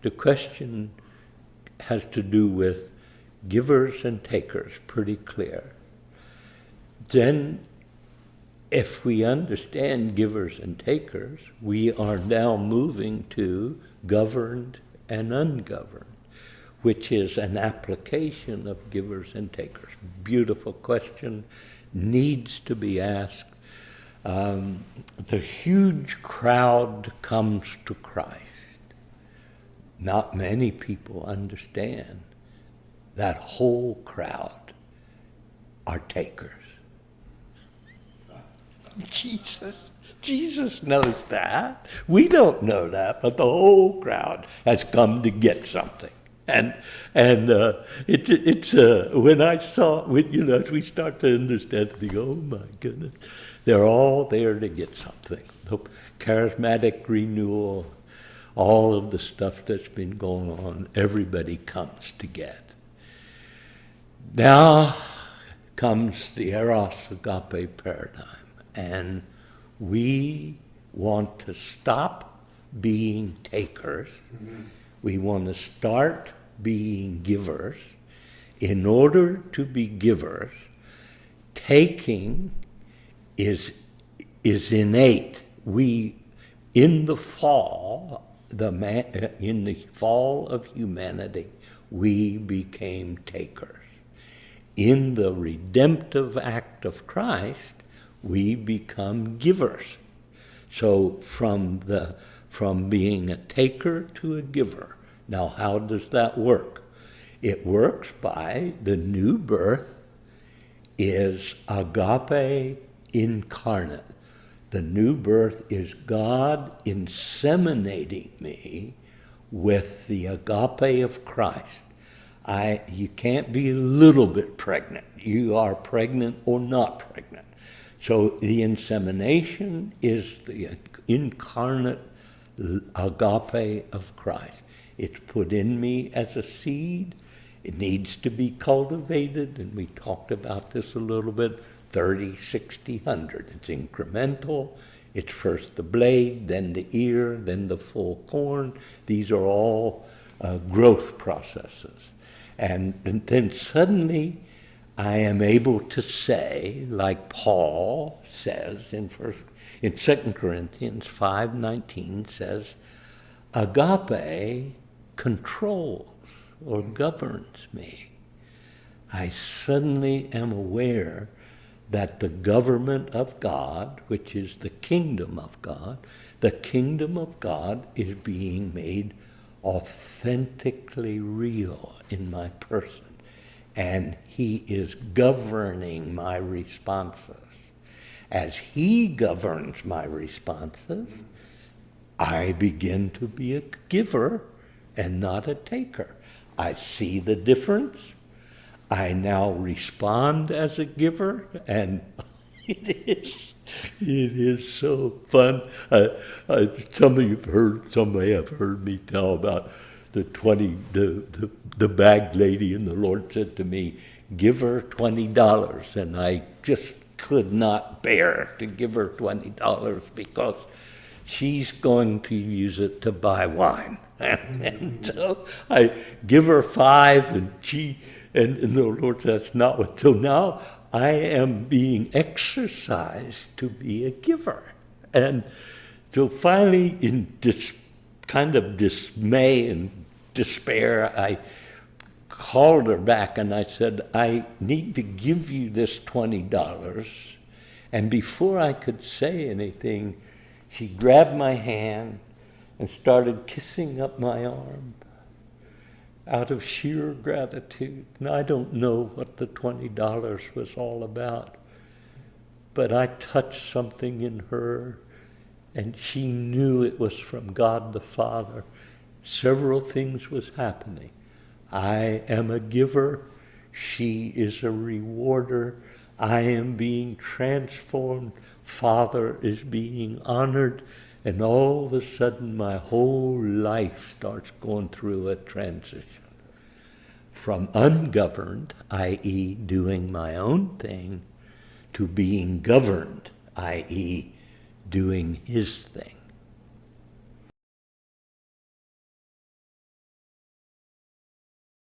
the question has to do with givers and takers, pretty clear. Then, if we understand givers and takers, we are now moving to governed and ungoverned, which is an application of givers and takers. Beautiful question, needs to be asked. The huge crowd comes to Christ. Not many people understand that whole crowd are takers. Jesus knows that. We don't know that, but the whole crowd has come to get something. And it's when I saw, as we start to understand, they go, oh my goodness, they're all there to get something. The charismatic renewal, all of the stuff that's been going on, everybody comes to get. Now comes the eros agape paradigm, and we want to stop being takers. Mm-hmm. We want to start being givers. In order to be givers, taking is innate. In the fall of humanity, we became takers. In the redemptive act of Christ, we become givers. So from being a taker to a giver. Now, how does that work? It works by the new birth is agape incarnate. The new birth is God inseminating me with the agape of Christ. You can't be a little bit pregnant. You are pregnant or not pregnant. So the insemination is the incarnate agape of Christ. It's put in me as a seed. It needs to be cultivated, and we talked about this a little bit, 30, 60, 100. It's incremental. It's first the blade, then the ear, then the full corn. These are all growth processes. And then suddenly I am able to say, like Paul says in 2 Corinthians 5:19 says, agape controls or governs me. I suddenly am aware that the government of God, which is the kingdom of God is being made authentically real in my person. And he is governing my responses. As he governs my responses, I begin to be a giver and not a taker. I see the difference. I now respond as a giver, and it is so fun. Somebody have heard me tell about the bag lady, and the Lord said to me, give her $20, and I just could not bear to give her $20 because she's going to use it to buy wine. And so I give her $5, and the Lord said, that's not what. So now I am being exercised to be a giver. And so finally, in this kind of dismay and despair, I called her back and I said, I need to give you this $20. And before I could say anything, she grabbed my hand and started kissing up my arm out of sheer gratitude. And I don't know what the $20 was all about, but I touched something in her, and she knew it was from God the Father. Several things was happening. I am a giver. She is a rewarder. I am being transformed. Father is being honored. And all of a sudden, my whole life starts going through a transition. From ungoverned, i.e. doing my own thing, to being governed, i.e. doing his thing.